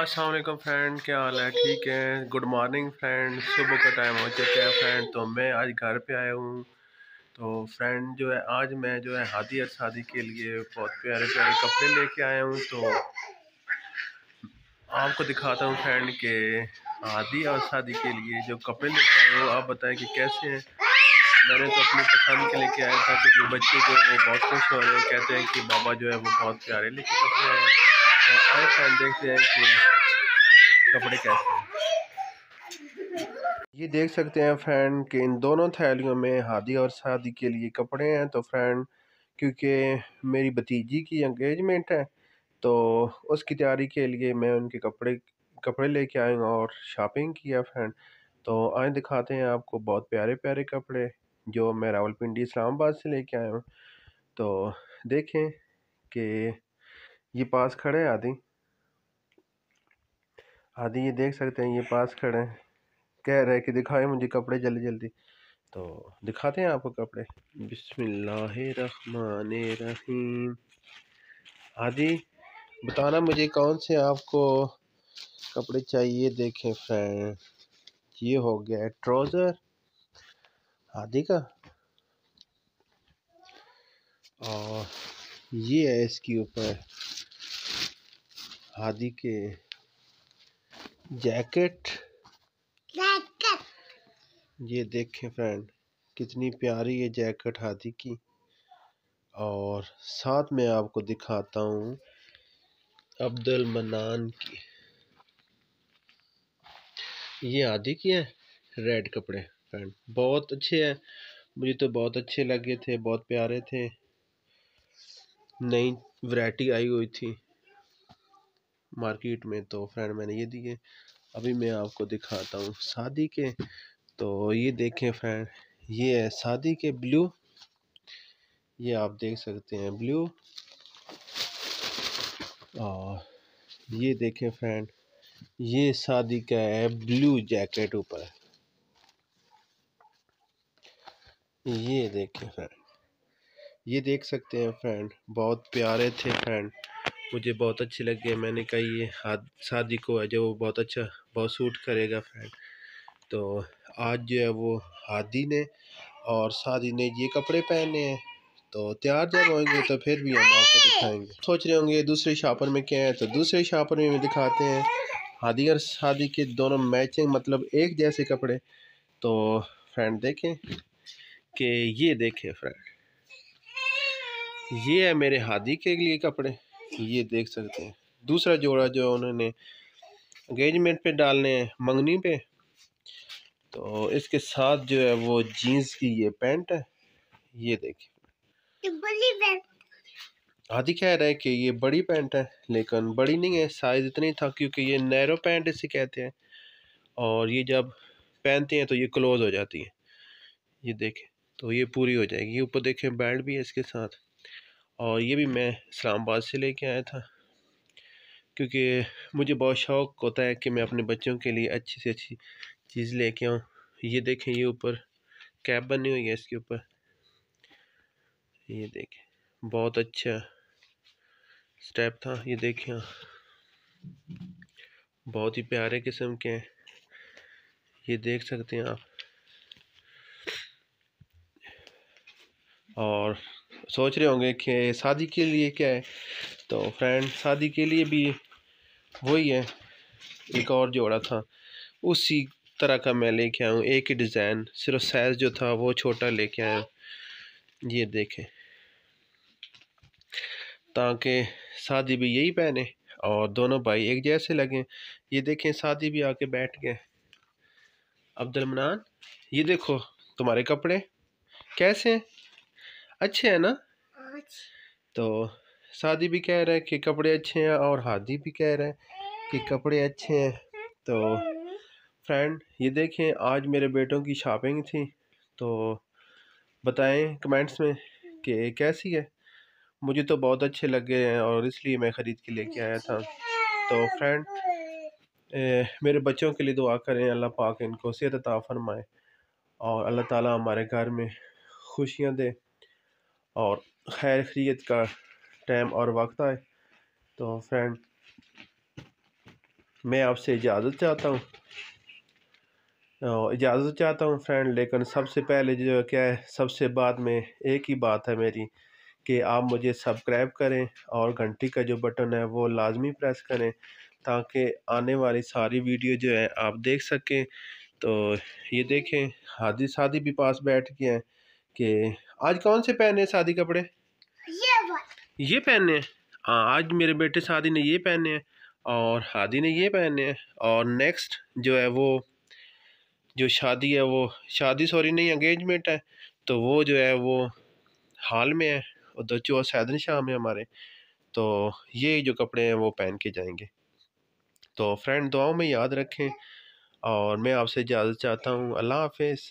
अस्सलाम वालेकुम फ्रेंड, क्या हाल है? ठीक है। Good morning friend. सुबह का टाइम हो चुका है फ्रेंड। तो मैं आज घर पे आया हूँ। तो फ्रेंड जो है, आज मैं जो है हादी और शादी के लिए बहुत प्यारे प्यारे कपड़े लेके आया हूँ। तो आपको दिखाता हूँ फ्रेंड के हादी और शादी के लिए जो कपड़े लेके आए हूँ। आप बताएं कि कैसे हैं। मैंने तो अपनी पसंद के लेके आया था, क्योंकि बच्चे जो है वो बहुत खुश हो रहे हैं, कहते हैं कि बाबा जो है वो बहुत प्यारे लेके कपड़े आए हैं। तो आए फ्रेंड, देखते हैं कि कपड़े कैसे हैं। ये देख सकते हैं फ्रेंड कि इन दोनों थैलियों में हादी और शादी के लिए कपड़े हैं। तो फ्रेंड, क्योंकि मेरी भतीजी की एंगेजमेंट है, तो उसकी तैयारी के लिए मैं उनके कपड़े कपड़े लेके आया हूँ और शॉपिंग किया फ्रेंड। तो आए दिखाते हैं आपको बहुत प्यारे प्यारे कपड़े जो मैं रावलपिंडी इस्लामाबाद से लेके आया हूँ। तो देखें कि ये पास खड़े हैं आदि आदि ये देख सकते हैं, ये पास खड़े हैं, कह रहे हैं कि दिखाएं मुझे कपड़े जल्दी जल्दी। तो दिखाते हैं आपको कपड़े। बिस्मिल्लाहिर्रहमानिर्रहीम। आदि बताना मुझे कौन से आपको कपड़े चाहिए। देखें फ्रेंड, ये हो गया है ट्राउज़र आदि का, और ये है इसके ऊपर आदि के जैकेट। ये देखें फ्रेंड, कितनी प्यारी ये जैकेट हादी की। और साथ में आपको दिखाता हूँ अब्दुल मन्नान की। ये आदि की है रेड कपड़े फ्रेंड, बहुत अच्छे हैं, मुझे तो बहुत अच्छे लगे थे, बहुत प्यारे थे। नई वैरायटी आई हुई थी मार्केट में, तो फ्रेंड मैंने ये दिए। अभी मैं आपको दिखाता हूँ शादी के। तो ये देखें फ्रेंड, ये है शादी के ब्लू, ये आप देख सकते हैं ब्लू। और ये देखें फ्रेंड, ये शादी का है ब्लू जैकेट ऊपर। ये देखें फ्रेंड, ये देख सकते हैं फ्रेंड, बहुत प्यारे थे फ्रेंड, मुझे बहुत अच्छे लगे। मैंने कहा ये शादी को है जो वो बहुत अच्छा, बहुत सूट करेगा फ्रेंड। तो आज जो है वो हादी ने और शादी ने ये कपड़े पहने हैं। तो तैयार जब होंगे तो फिर भी हम आपको दिखाएंगे। सोच रहे होंगे दूसरे शॉपर में क्या है, तो दूसरे शॉपर में दिखाते हैं हादी और शादी के दोनों मैचिंग, मतलब एक जैसे कपड़े। तो फ्रेंड देखें कि ये देखें फ्रेंड, ये है मेरे हादी के लिए कपड़े। ये देख सकते हैं दूसरा जोड़ा जो उन्होंने एंगेजमेंट पे डालने हैं, मंगनी पे। तो इसके साथ जो है वो जीन्स की ये पैंट है। ये देखिए, आदि कह रहे हैं कि ये बड़ी पैंट है, लेकिन बड़ी नहीं है, साइज इतनी था, क्योंकि ये नैरो पैंट इसे कहते हैं, और ये जब पहनते हैं तो ये क्लोज हो जाती है। ये देखें, तो ये पूरी हो जाएगी। ये ऊपर देखें बेल्ट भी है इसके साथ। और ये भी मैं इस्लामाबाद से लेके आया था, क्योंकि मुझे बहुत शौक़ होता है कि मैं अपने बच्चों के लिए अच्छी से अच्छी चीज़ लेके आऊँ। ये देखें, ये ऊपर कैप बनी हुई है इसके ऊपर। ये देखें, बहुत अच्छा स्टेप था। ये देखें, बहुत ही प्यारे किस्म के हैं, ये देख सकते हैं आप। और सोच रहे होंगे कि शादी के लिए क्या है, तो फ्रेंड शादी के लिए भी वही है, एक और जोड़ा था उसी तरह का मैं लेके आया हूँ, एक ही डिज़ाइन, सिर्फ साइज़ जो था वो छोटा लेके आया हूँ। ये देखें, ताकि शादी भी यही पहने और दोनों भाई एक जैसे लगें। ये देखें, शादी भी आके बैठ गए। अब्दुल मनान, ये देखो तुम्हारे कपड़े कैसे हैं, अच्छे हैं ना? तो शादी भी कह रहे हैं कि कपड़े अच्छे हैं, और हादी भी कह रहे हैं कि कपड़े अच्छे हैं। तो फ्रेंड ये देखें, आज मेरे बेटों की शॉपिंग थी, तो बताएं कमेंट्स में कि कैसी है। मुझे तो बहुत अच्छे लगे हैं और इसलिए मैं ख़रीद के लेके आया था। तो फ्रेंड मेरे बच्चों के लिए दुआ करें, अल्लाह पाक इनको सेहत अता फरमाए और अल्लाह ताला हमारे घर में खुशियाँ दे और खैर खैरियत का टाइम और वक्त आए। तो फ्रेंड मैं आपसे इजाज़त चाहता हूँ फ्रेंड। लेकिन सबसे पहले जो क्या है, सबसे बाद में एक ही बात है मेरी कि आप मुझे सब्सक्राइब करें और घंटी का जो बटन है वो लाजमी प्रेस करें, ताकि आने वाली सारी वीडियो जो है आप देख सकें। तो ये देखें, हादी शादी भी पास बैठ गए हैं कि आज कौन से पहने शादी कपड़े, ये पहने हैं। हाँ, आज मेरे बेटे शादी ने ये पहने हैं और हादी ने ये पहने हैं। और नेक्स्ट जो है वो जो शादी है, वो शादी सॉरी नहीं, एंगेजमेंट है, तो वो जो है वो हाल में है, उधर जो सैदन शाह में हमारे। तो ये जो कपड़े हैं वो पहन के जाएंगे। तो फ्रेंड दुआओं में याद रखें और मैं आपसे इजाज़त चाहता हूँ। अल्लाह हाफिज़।